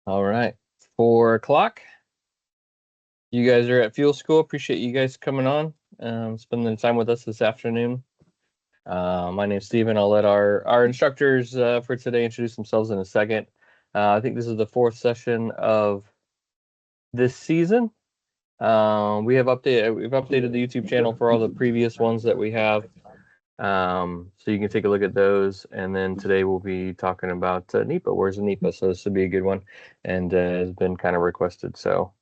All right, 4 o'clock. You guys are at Fuel School. Appreciate you guys coming on, spending time with us this afternoon. My name's Steven. I'll let our instructors for today introduce themselves in a second. I think this is the fourth session of this season. We've updated the YouTube channel for all the previous ones that we have. So you can take a look at those. And then today we'll be talking about NEPA. Where's the NEPA? So this would be a good one, and has been kind of requested. So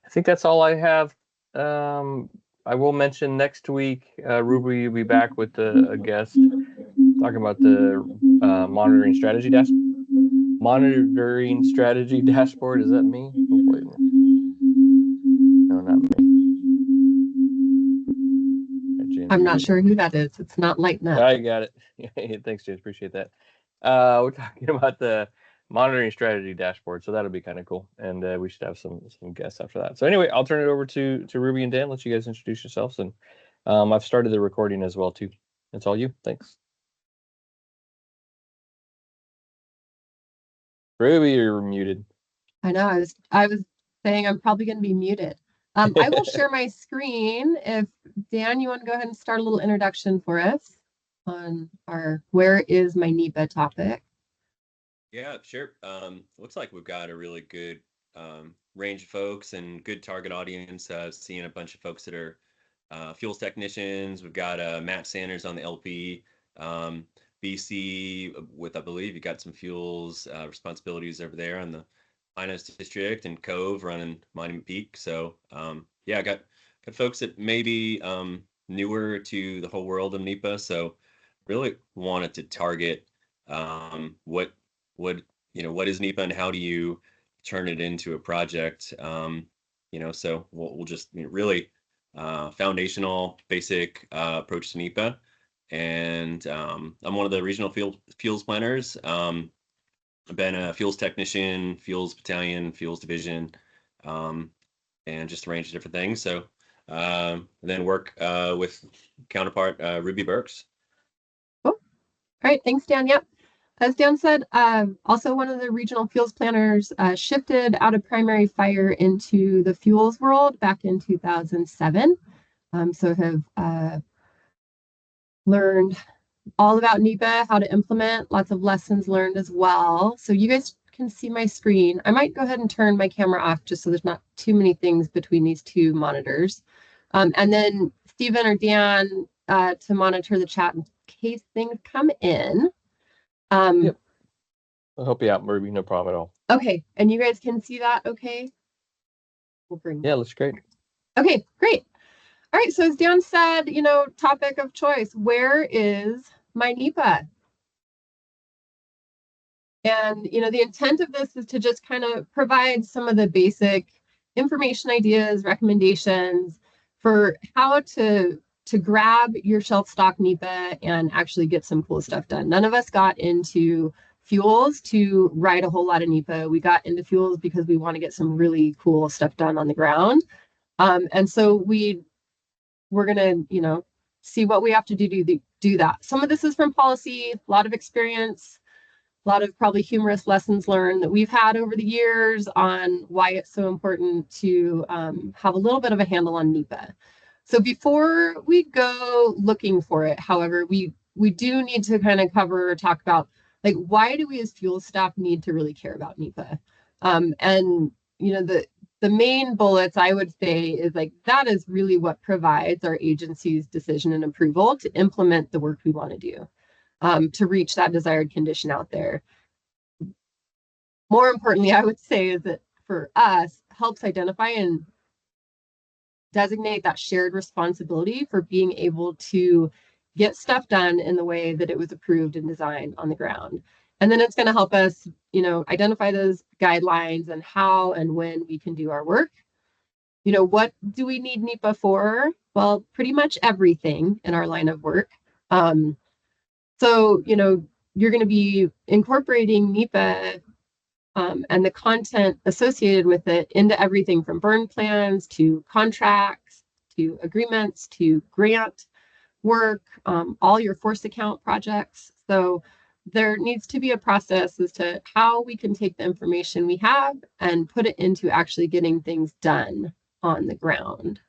I think that's all I have. I will mention next week, Ruby will be back with a guest talking about the monitoring strategy dashboard. Is that me? Hopefully, no, not me. I'm not sure who that is. It's not lighting up. I got it. Thanks, James. Appreciate that. We're talking about the monitoring strategy dashboard, so that'll be kind of cool, and we should have some guests after that. So anyway, I'll turn it over to Ruby and Dan. Let you guys introduce yourselves, and I've started the recording as well too. It's all you. Thanks. Ruby, you're muted. I know. I was saying I'm probably going to be muted. I will share my screen. If Dan, you want to go ahead and start a little introduction for us on our "Where is my NEPA" topic? Yeah, sure. Looks like we've got a really good range of folks and good target audience. Seeing a bunch of folks that are fuels technicians. We've got Matt Sanders on the LP, BC with, I believe, you got some fuels responsibilities over there on the Pinus District, and Cove running Monument Peak. So yeah, I got folks that may be newer to the whole world of NEPA. So really wanted to target what is NEPA and how do you turn it into a project. So we'll just really foundational, basic approach to NEPA. And I'm one of the regional fuels planners. I've been a fuels technician, fuels battalion, fuels division, and just a range of different things. So then work with counterpart Ruby Burks. Cool. All right, thanks, Dan. Yep. As Dan said, also one of the regional fuels planners, shifted out of primary fire into the fuels world back in 2007. So have learned all about NEPA, how to implement, lots of lessons learned as well. So you guys can see my screen. I might go ahead and turn my camera off just so there's not too many things between these two monitors. And then Stephen or Dan to monitor the chat in case things come in. Yep. I'll help you out, Ruby. No problem at all. Okay. And you guys can see that okay? Yeah, looks great. Okay, great. All right, so as Dan said, topic of choice, where is my NEPA? And, the intent of this is to just kind of provide some of the basic information, ideas, recommendations for how to grab your shelf stock NEPA and actually get some cool stuff done. None of us got into fuels to write a whole lot of NEPA. We got into fuels because we want to get some really cool stuff done on the ground. And so we're going to, see what we have to do to do that. Some of this is from policy, a lot of experience, a lot of probably humorous lessons learned that we've had over the years on why it's so important to have a little bit of a handle on NEPA. So before we go looking for it, however, we do need to kind of talk about, like, why do we as fuel staff need to really care about NEPA? And, the main bullets I would say is like, that is really what provides our agency's decision and approval to implement the work we want to do, to reach that desired condition out there. More importantly, I would say is that for us, helps identify and designate that shared responsibility for being able to get stuff done in the way that it was approved and designed on the ground. And then it's going to help us, identify those guidelines and how and when we can do our work. What do we need NEPA for? Well, pretty much everything in our line of work. So, you're going to be incorporating NEPA and the content associated with it into everything from burn plans to contracts, to agreements, to grant work, all your force account projects. So there needs to be a process as to how we can take the information we have and put it into actually getting things done on the ground.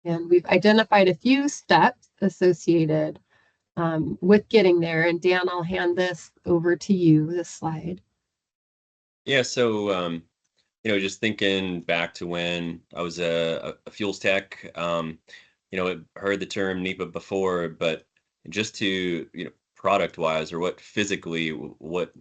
And we've identified a few steps associated with getting there. And Dan, I'll hand this over to you, this slide. Yeah, so just thinking back to when I was a fuels tech, heard the term NEPA before, but just to, product wise, or what physically, what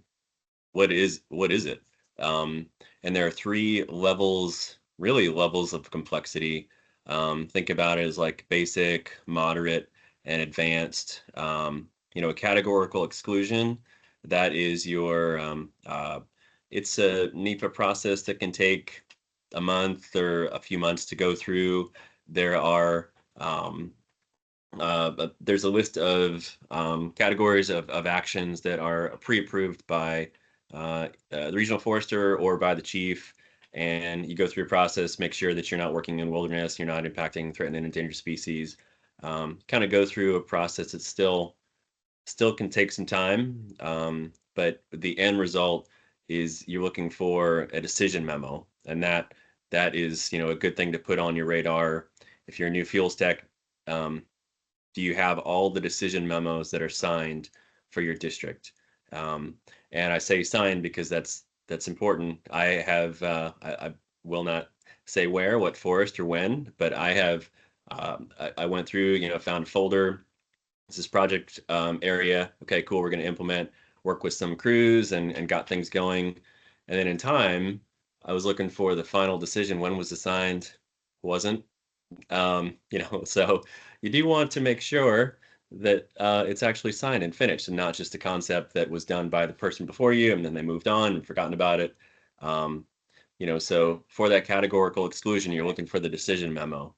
is it? And there are three levels, really levels of complexity. Think about it as like basic, moderate, and advanced. A categorical exclusion, that is it's a NEPA process that can take a month or a few months to go through. There's a list of categories of actions that are pre-approved by the regional forester or by the chief, and you go through a process, make sure that you're not working in wilderness, you're not impacting threatened and endangered species. Kind of go through a process that still can take some time, but the end result is you're looking for a decision memo, and that is a good thing to put on your radar if you're a new fuels tech. Do you have all the decision memos that are signed for your district? And I say signed because that's important. I have I will not say where, what forest, or when, but I have I went through, found a folder. This is project area. Okay, cool. We're going to implement, work with some crews, and got things going. And then in time, I was looking for the final decision. When was it signed? Wasn't. So you do want to make sure that it's actually signed and finished, and not just a concept that was done by the person before you and then they moved on and forgotten about it. So for that categorical exclusion, you're looking for the decision memo.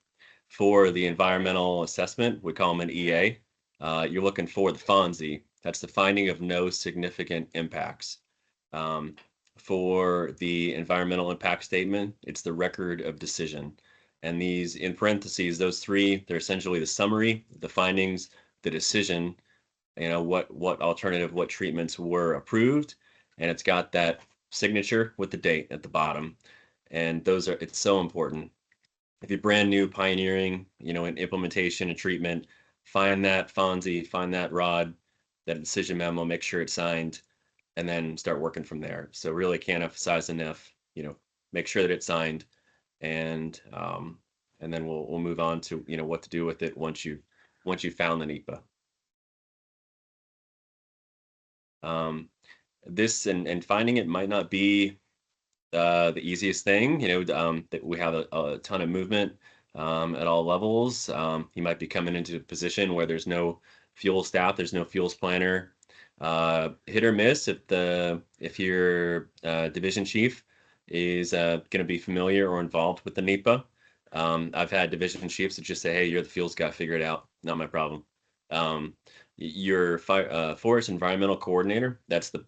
For the environmental assessment, we call them an EA. You're looking for the FONSI. That's the finding of no significant impacts. For the environmental impact statement, it's the record of decision. And these, in parentheses, those three, they're essentially the summary, the findings, the decision, what alternative, what treatments were approved, and it's got that signature with the date at the bottom. And it's so important. If you're brand new, pioneering, in implementation and treatment, find that FONSI, find that ROD, that decision memo, make sure it's signed, and then start working from there. So really can't emphasize enough, make sure that it's signed, and then we'll move on to what to do with it once you found the NEPA. This and finding it might not be the easiest thing. That we have a ton of movement at all levels. You might be coming into a position where there's no fuel staff, there's no fuels planner. Hit or miss if your division chief is going to be familiar or involved with the NEPA. I've had division chiefs that just say, "Hey, you're the fuels guy, figure it out. Not my problem." Your forest environmental coordinator, that's the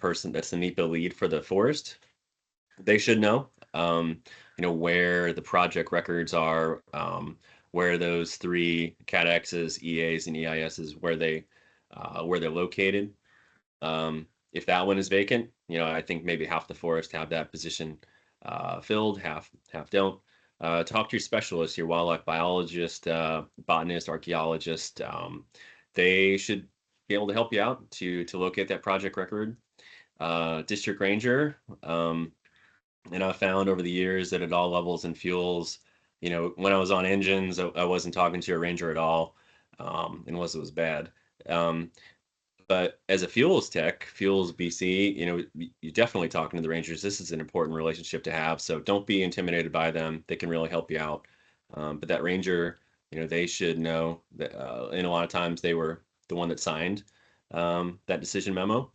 NEPA lead for the forest. They should know, where the project records are, where those three Cat X's, EAs, and EISs, where they're located. If that one is vacant, I think maybe half the forest have that position filled, half don't. Talk to your specialist, your wildlife biologist, botanist, archaeologist. They should be able to help you out to locate that project record. District ranger. And I found over the years that at all levels in fuels, when I was on engines, I wasn't talking to a ranger at all, unless it was bad. But as a fuels tech, fuels BC, you're definitely talking to the rangers. This is an important relationship to have. So don't be intimidated by them. They can really help you out. But that ranger, they should know that, and a lot of times they were the one that signed that decision memo.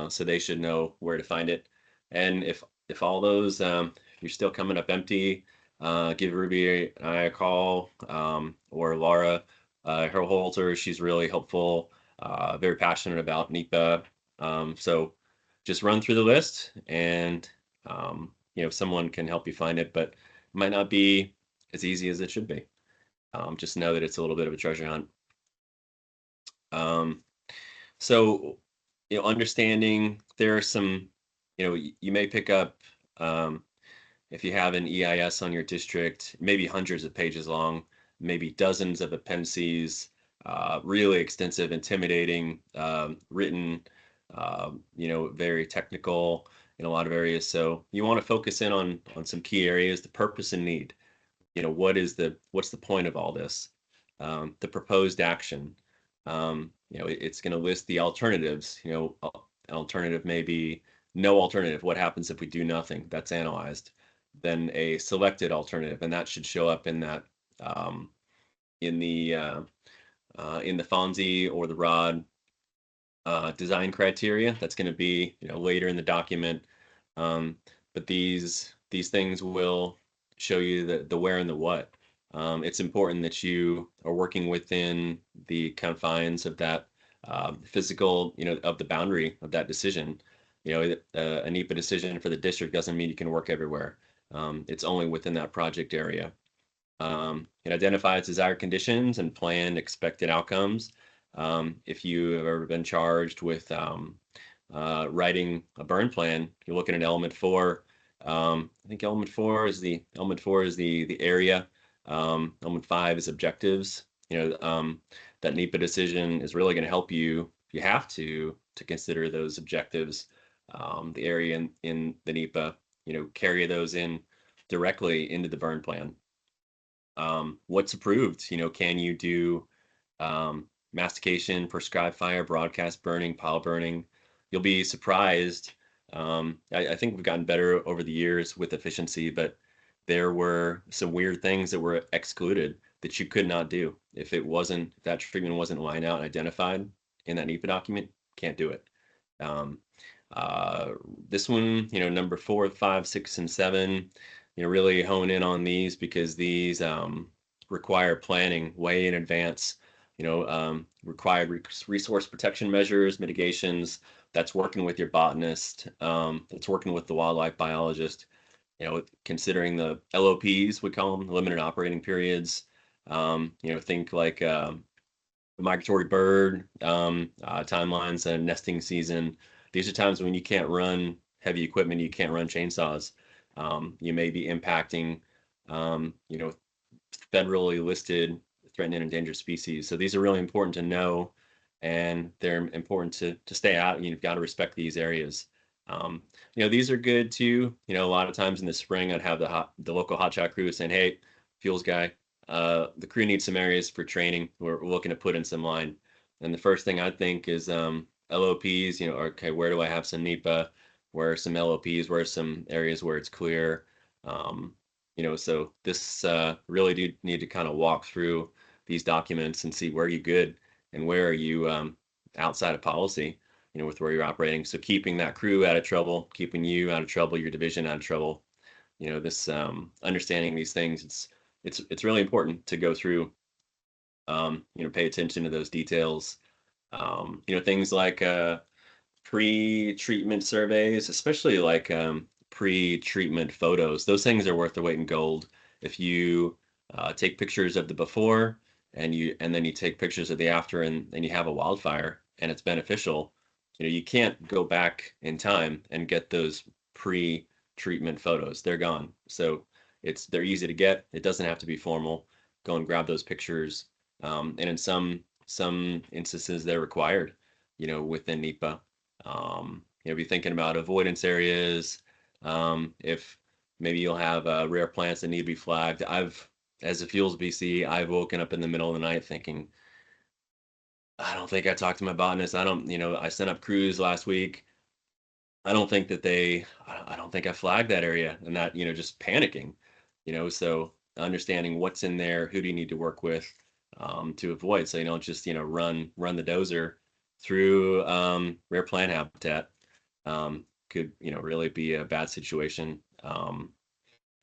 So they should know where to find it. And if all those, you're still coming up empty, give Ruby and I a call, or Laura Herholzer. She's really helpful, very passionate about NEPA. So just run through the list, and someone can help you find it, but it might not be as easy as it should be. Just know that it's a little bit of a treasure hunt. So, understanding there are some, you may pick up, if you have an EIS on your district, maybe hundreds of pages long, maybe dozens of appendices, really extensive, intimidating, written, very technical in a lot of areas. So you want to focus in on some key areas: the purpose and need. What's the point of all this? The proposed action. It's going to list the alternatives. Alternative may be no alternative. What happens if we do nothing? That's analyzed. Then a selected alternative, and that should show up in that um, in the FONSI or the ROD design criteria. That's going to be later in the document. But these things will show you the where and the what. It's important that you are working within the confines of that physical, of the boundary of that decision. A NEPA decision for the district doesn't mean you can work everywhere. It's only within that project area. It identifies desired conditions and planned expected outcomes. If you have ever been charged with writing a burn plan, you're looking at element 4. I think element 4 is the area. Element 5 is objectives. That NEPA decision is really going to help you. You have to consider those objectives. The area in the NEPA, carry those in directly into the burn plan. What's approved? Can you do mastication, prescribed fire, broadcast burning, pile burning? You'll be surprised. I think we've gotten better over the years with efficiency, but there were some weird things that were excluded that you could not do. If that treatment wasn't lined out and identified in that NEPA document, can't do it. This one, number 4, 5, 6, and 7, really hone in on these because these require planning way in advance. Required resource protection measures, mitigations. That's working with your botanist. That's working with the wildlife biologist. Considering the LOPs, we call them, limited operating periods. Think like migratory bird timelines and nesting season. These are times when you can't run heavy equipment, you can't run chainsaws. You may be impacting, federally listed threatened and endangered species. So these are really important to know, and they're important to stay out. And you've got to respect these areas. These are good too. A lot of times in the spring, I'd have the local hotshot crew saying, "Hey, fuels guy, the crew needs some areas for training. We're looking to put in some line." And the first thing I think is LOPs. Okay, where do I have some NEPA? Where are some LOPs? Where are some areas where it's clear? So this really do need to kind of walk through these documents and see where are you good and where are you outside of policy, with where you're operating. So keeping that crew out of trouble, keeping you out of trouble, your division out of trouble. This understanding these things, it's really important to go through. Pay attention to those details. Things like pre-treatment surveys, especially like pre-treatment photos. Those things are worth their weight in gold. If you take pictures of the before and then you take pictures of the after, and you have a wildfire and it's beneficial, you can't go back in time and get those pre-treatment photos. They're gone. So they're easy to get. It doesn't have to be formal. Go and grab those pictures. And in some instances, they're required, within NEPA. Be thinking about avoidance areas. If maybe you'll have rare plants that need to be flagged. As a Fuels BC, I've woken up in the middle of the night thinking, I don't think I talked to my botanist. I sent up crews last week. I don't think I flagged that area, and that, just panicking, so understanding what's in there, who do you need to work with to avoid, so you don't just, run the dozer through rare plant habitat. Could, really be a bad situation.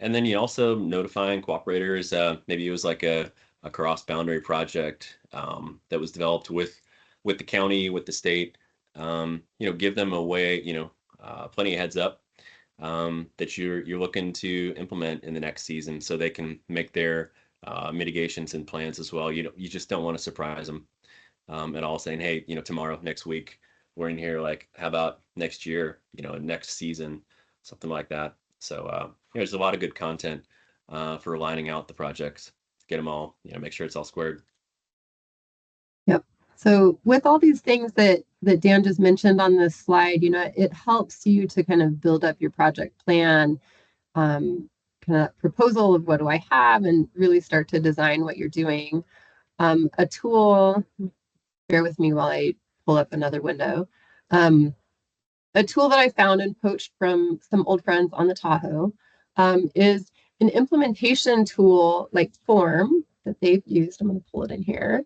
And then you also notifying cooperators. Maybe it was like a cross boundary project that was developed with the county, with the state. Give them a way, plenty of heads up that you're looking to implement in the next season, so they can make their mitigations and plans as well. You just don't want to surprise them. at all, saying, hey, tomorrow, next week, we're in here. Like, how about next year? Next season, something like that. So there's a lot of good content for lining out the projects, get them all, make sure it's all squared. Yep. So with all these things that Dan just mentioned on this slide, it helps you to kind of build up your project plan, kind of proposal of what do I have, and really start to design what you're doing. A tool, bear with me while I pull up another window. A tool that I found and poached from some old friends on the Tahoe is an implementation tool like Form that they've used. I'm going to pull it in here.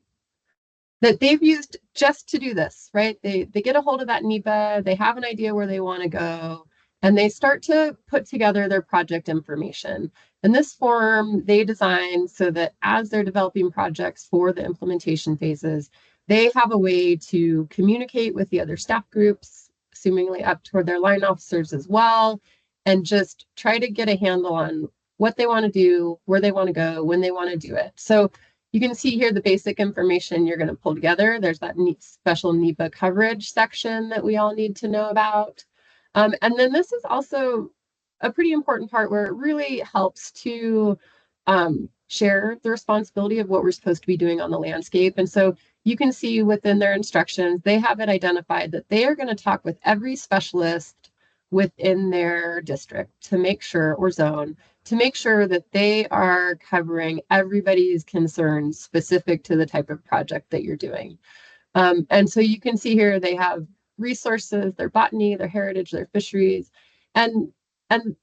That they've used just to do this, right? They get a hold of that NEPA, they have an idea where they want to go, and they start to put together their project information. And this form they design so that as they're developing projects for the implementation phases, they have a way to communicate with the other staff groups, assumingly up toward their line officers as well, and just try to get a handle on what they want to do, where they want to go, when they want to do it. So you can see here the basic information you're going to pull together. There's that special NEPA coverage section that we all need to know about. And then this is also a pretty important part where it really helps to share the responsibility of what we're supposed to be doing on the landscape. And so you can see within their instructions, they have it identified that they are going to talk with every specialist within their district to make sure, or zone, to make sure that they are covering everybody's concerns specific to the type of project that you're doing. And so you can see here they have resources, their botany, their heritage, their fisheries. And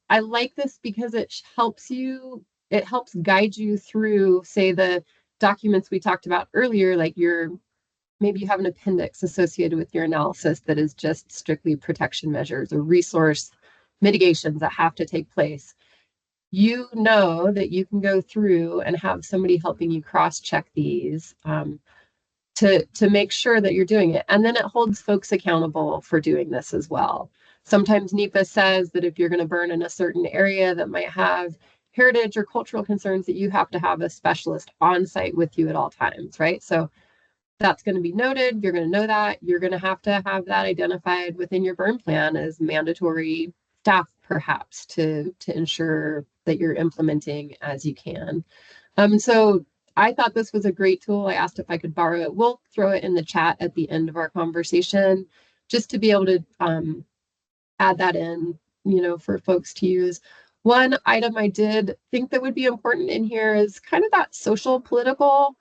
I like this because it helps guide you through, say, the documents we talked about earlier, like maybe you have an appendix associated with your analysis that is just strictly protection measures or resource mitigations that have to take place. You know that you can go through and have somebody helping you cross-check these to make sure that you're doing it. And then it holds folks accountable for doing this as well. Sometimes NEPA says that if you're going to burn in a certain area that might have heritage or cultural concerns, that you have to have a specialist on site with you at all times, right? So that's going to be noted. You're going to know that. You're going to have that identified within your burn plan as mandatory staff, perhaps, to ensure that you're implementing as you can. So I thought this was a great tool. I asked if I could borrow it. We'll throw it in the chat at the end of our conversation, just to be able to add that in, for folks to use. One item I did think that would be important in here is kind of that social political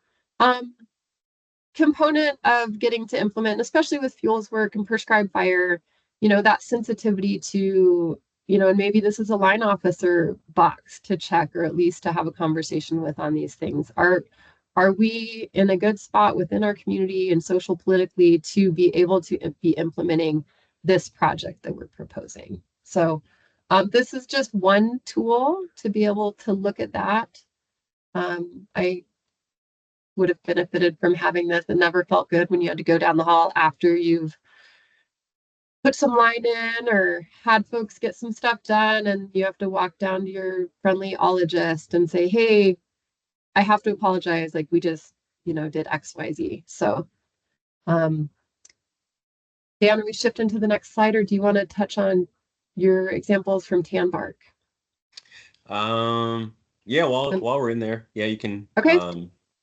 component of getting to implement, especially with fuels work and prescribed fire, that sensitivity to, and maybe this is a line officer box to check, or at least to have a conversation with on these things. Are we in a good spot within our community and social politically to be able to be implementing this project that we're proposing? So this is just one tool to be able to look at that. I would have benefited from having this. It never felt good when you had to go down the hall after you've put some line in or had folks get some stuff done, and you have to walk down to your friendly ologist and say, hey, I have to apologize. Like, we just, did XYZ. So, Dan, are we shifting to the next slide, or do you want to touch on your examples from Tan Bark? Yeah, while we're in there, yeah, you can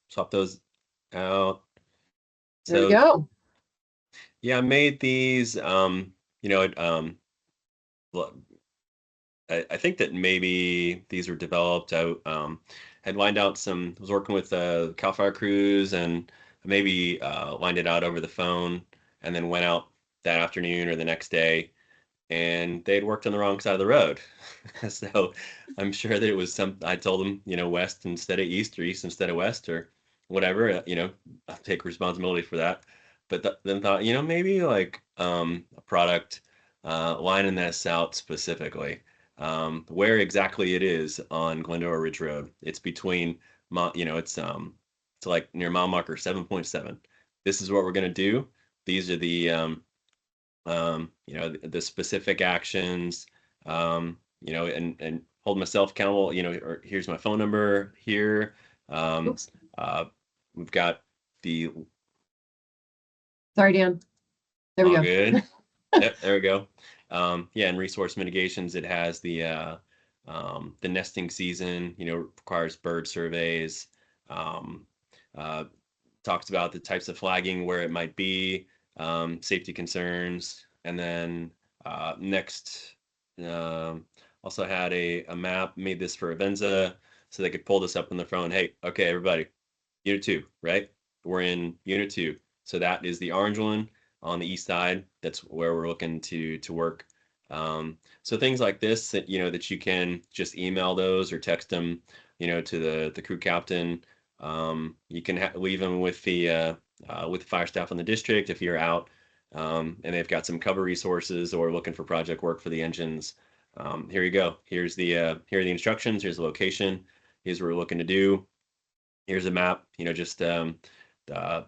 swap those out. There we go. Yeah, I made these. I think that maybe these were developed out. Had lined out was working with Cal Fire crews, and maybe lined it out over the phone, and then went out that afternoon or the next day, and they'd worked on the wrong side of the road. So I'm sure that it was I told them, west instead of east, or east instead of west, or whatever. I'll take responsibility for that. But then thought, maybe like a product lining this out specifically, where exactly it is on Glendora Ridge Road. It's between, it's like near mile marker 7.7. This is what we're gonna do. These are the the specific actions, and hold myself accountable, or here's my phone number here. We've got the Sorry, Dan. There we All go. good. Yep, there we go. Yeah, and resource mitigations, it has the nesting season, requires bird surveys, um, uh, talks about the types of flagging where it might be, safety concerns, and then next, um, also had a map, made this for Avenza, so they could pull this up on their phone. Hey, okay, everybody, Unit 2, right? We're in Unit 2. So that is the orange one on the east side. That's where we're looking to work. So things like this that that you can just email those or text them, to the crew captain. You can leave them with the fire staff on the district if you're out, and they've got some cover resources or looking for project work for the engines. Here you go. Here are the instructions. Here's the location. Here's what we're looking to do. Here's a map. Just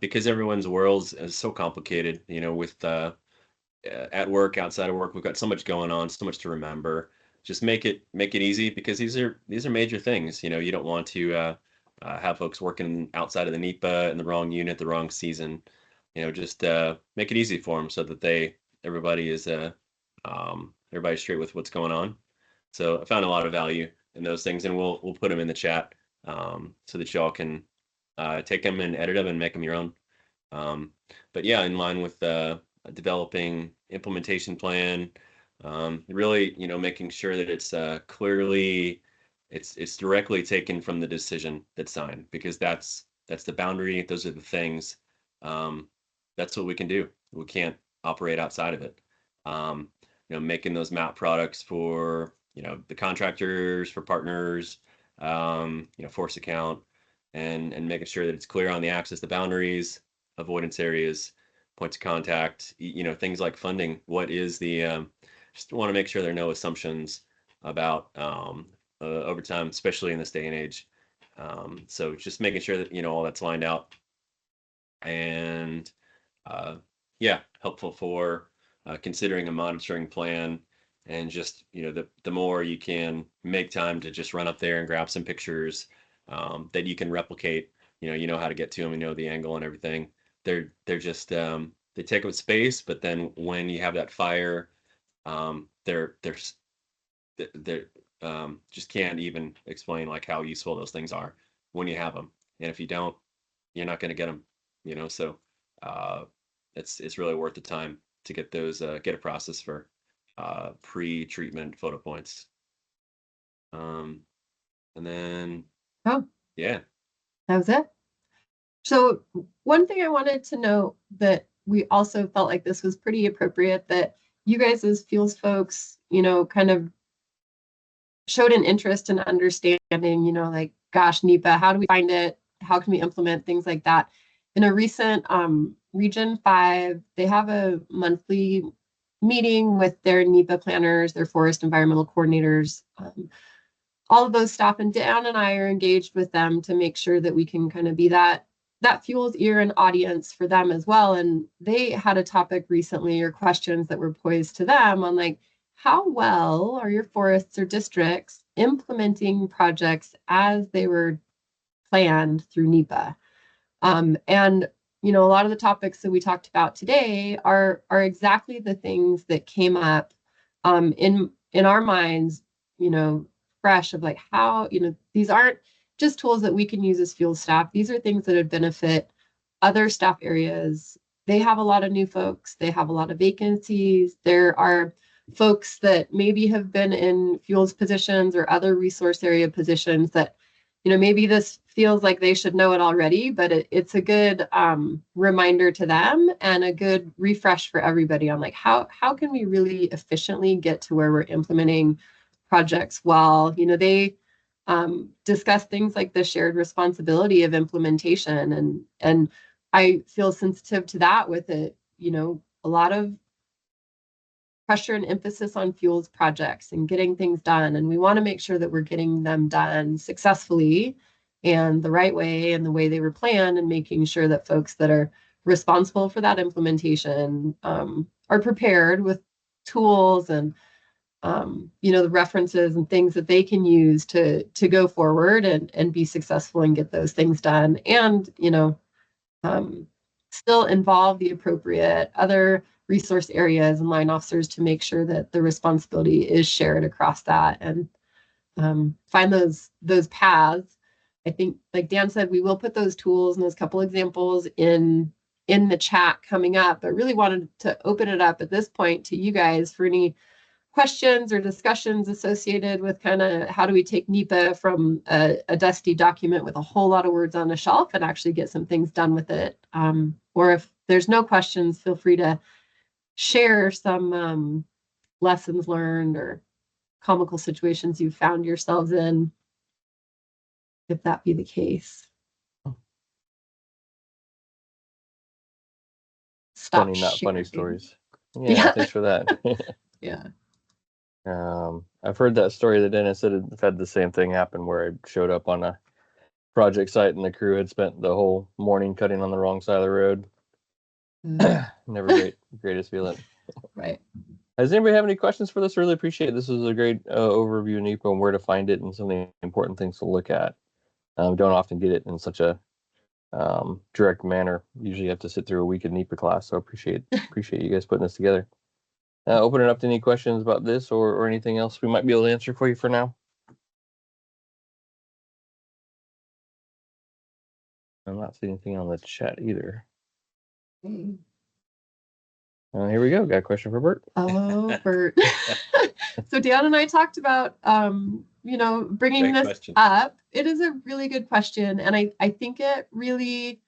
because everyone's world is so complicated. With at work, outside of work, we've got so much going on, so much to remember. Just make it easy, because these are major things. You don't want to have folks working outside of the NEPA in the wrong unit, the wrong season. Just make it easy for them so that everybody is everybody's straight with what's going on. So I found a lot of value in those things, and we'll put them in the chat so that y'all can take them and edit them and make them your own. But yeah, in line with developing implementation plan, really, making sure that it's clearly, it's directly taken from the decision that's signed, because that's the boundary. Those are the things. That's what we can do. We can't operate outside of it. Making those map products for the contractors, for partners, force account, and making sure that it's clear on the axis, the boundaries, avoidance areas, points of contact, things like funding. What is just want to make sure there are no assumptions about overtime, especially in this day and age. So just making sure that, all that's lined out, and yeah, helpful for considering a monitoring plan. And just, the more you can make time to just run up there and grab some pictures that you can replicate, how to get to them, the angle and everything. They're just they take up space, but then when you have that fire, they're just can't even explain like how useful those things are when you have them. And if you don't, you're not going to get them. So it's really worth the time to get those get a process for pre-treatment photo points. And then Oh, yeah, that was it. So one thing I wanted to note, that we also felt like this was pretty appropriate, that you guys as fuels folks, kind of showed an interest in understanding, like, gosh, NEPA, how do we find it? How can we implement things like that? In a recent Region 5, they have a monthly meeting with their NEPA planners, their forest environmental coordinators. All of those staff, and Dan and I are engaged with them to make sure that we can kind of be that fuels ear and audience for them as well. And they had a topic recently, or questions that were posed to them on like, how well are your forests or districts implementing projects as they were planned through NEPA? And a lot of the topics that we talked about today are exactly the things that came up in our minds, fresh, of like, how, these aren't just tools that we can use as fuel staff. These are things that would benefit other staff areas. They have a lot of new folks. They have a lot of vacancies. There are folks that maybe have been in fuels positions or other resource area positions that, maybe this feels like they should know it already, but it's a good reminder to them, and a good refresh for everybody on like, how can we really efficiently get to where we're implementing projects while, they discuss things like the shared responsibility of implementation. And I feel sensitive to that with it, a lot of pressure and emphasis on fuels projects and getting things done. And we want to make sure that we're getting them done successfully and the right way and the way they were planned, and making sure that folks that are responsible for that implementation are prepared with tools and the references and things that they can use to go forward and be successful and get those things done. And still involve the appropriate other resource areas and line officers to make sure that the responsibility is shared across that, and find those paths. I think, like Dan said, we will put those tools and those couple examples in the chat coming up, but really wanted to open it up at this point to you guys for any questions or discussions associated with kind of how do we take NEPA from a dusty document with a whole lot of words on the shelf and actually get some things done with it. Or if there's no questions, feel free to share some lessons learned or comical situations you've found yourselves in, if that be the case. Stop Funny, not funny sharing. stories. Yeah. Thanks for that. Yeah. I've heard that story that Dennis said it had the same thing happen where I showed up on a project site and the crew had spent the whole morning cutting on the wrong side of the road. Never greatest feeling. Right. Does anybody have any questions for this? Really appreciate it. This was a great overview of NEPA and where to find it and some of the important things to look at. Don't often get it in such a direct manner. Usually you have to sit through a week of NEPA class, so appreciate you guys putting this together. Open it up to any questions about this or anything else we might be able to answer for you for now. I'm not seeing anything on the chat either. Here we go. Got a question for Bert. Oh, Bert. So Dan and I talked about, bringing Great this question. up. It is a really good question. And I think it really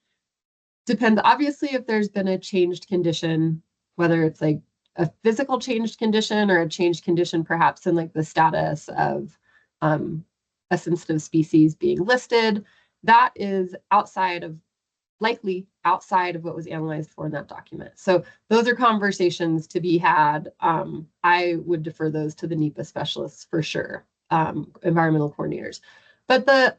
depends. Obviously, if there's been a changed condition, whether it's like a physical changed condition or a changed condition, perhaps in like the status of a sensitive species being listed, that is likely outside of what was analyzed for in that document. So those are conversations to be had. I would defer those to the NEPA specialists for sure, environmental coordinators. But the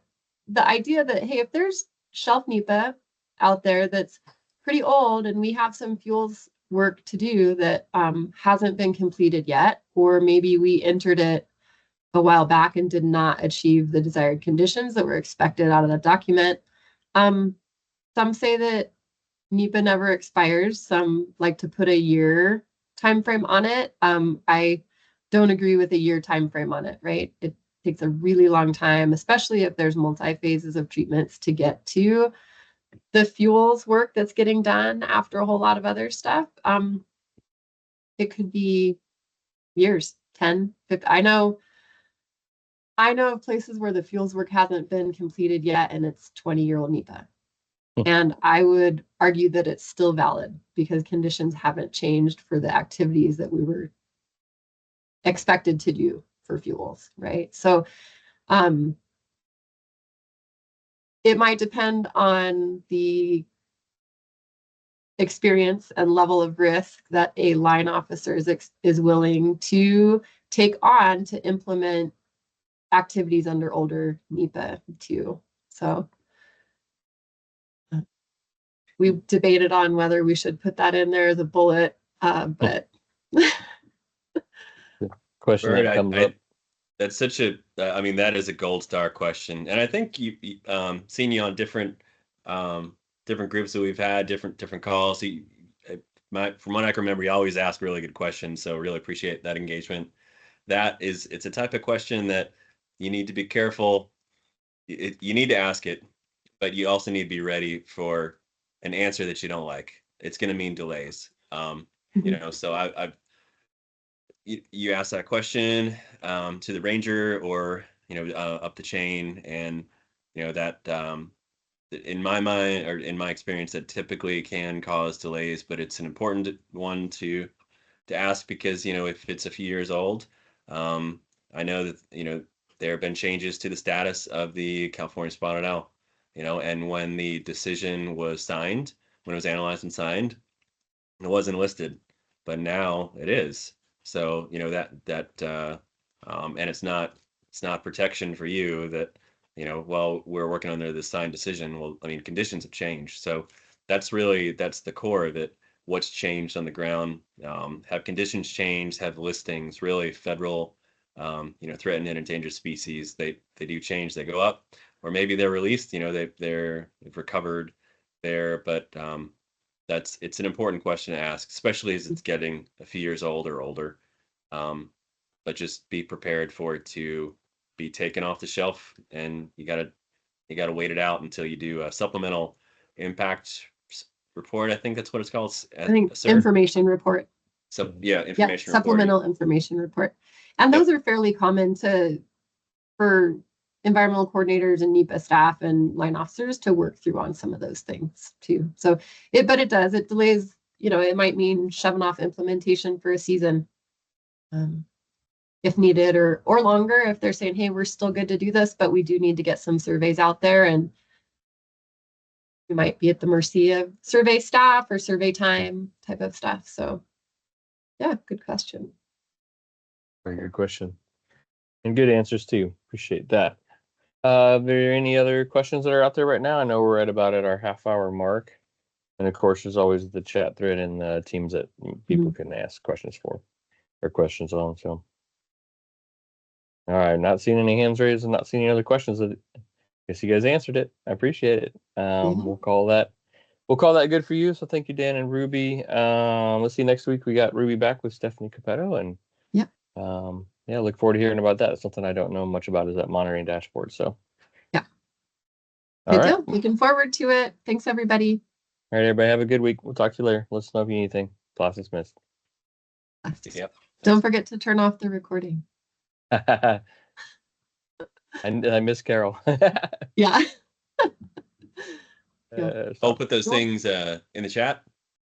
idea that, hey, if there's shelf NEPA out there that's pretty old and we have some fuels work to do that hasn't been completed yet, or maybe we entered it a while back and did not achieve the desired conditions that were expected out of that document. Some say that NEPA never expires. Some like to put a year time frame on it. I don't agree with a year time frame on it, right? It takes a really long time, especially if there's multi-phases of treatments to get to the fuels work that's getting done after a whole lot of other stuff. It could be years, 10, 15. I know of places where the fuels work hasn't been completed yet and it's 20-year-old NEPA. And I would argue that it's still valid because conditions haven't changed for the activities that we were expected to do for fuels, right? So it might depend on the experience and level of risk that a line officer is willing to take on to implement activities under older NEPA too. So we debated on whether we should put that in there as a bullet, but Question Bert, that comes up. That's such a, that is a gold star question. And I think seen you on different groups that we've had, different calls. From what I can remember, you always ask really good questions. So really appreciate that engagement. It's a type of question that you need to be careful. You need to ask it, but you also need to be ready for an answer that you don't like. It's going to mean delays. So you ask that question to the ranger or up the chain, and that in my mind or in my experience that typically can cause delays, but it's an important one to ask because if it's a few years old, I know that there have been changes to the status of the California spotted owl, and when the decision was signed, when it was analyzed and signed, it wasn't listed, but now it is. So and it's not protection for you that well, we're working under this signed decision. Well, conditions have changed, so that's the core of it. What's changed on the ground? Have conditions changed? Have listings, really federal threatened and endangered species, they do change, they go up, or maybe they're released, they've recovered there, but it's an important question to ask, especially as it's getting a few years old or older. But just be prepared for it to be taken off the shelf, and you gotta wait it out until you do a supplemental impact report. I think that's what it's called. I think information report. So yeah, information report. Supplemental information report. And those are fairly common for environmental coordinators and NEPA staff and line officers to work through on some of those things too. So it delays, it might mean shoving off implementation for a season, if needed, or longer if they're saying, hey, we're still good to do this, but we do need to get some surveys out there, and we might be at the mercy of survey staff or survey time type of stuff. So yeah, good question. Very good question. And good answers too. Appreciate that. Are there any other questions that are out there right now? I know we're at our half-hour mark. And of course, there's always the chat thread and the teams that people can ask questions for or questions on. So, all right, not seeing any hands raised and not seeing any other questions. I guess you guys answered it. I appreciate it. We'll call that good for you. So thank you, Dan and Ruby. Let's see, next week we got Ruby back with Stephanie Capetto, and look forward to hearing about that. It's something I don't know much about, is that monitoring dashboard. So yeah, all right, looking forward to it. Thanks, everybody. All right, everybody, have a good week. We'll talk to you later. Let us know if you need anything. Class dismissed. Yep. Don't forget to turn off the recording. I miss Carol. Yeah. I'll put those things in the chat.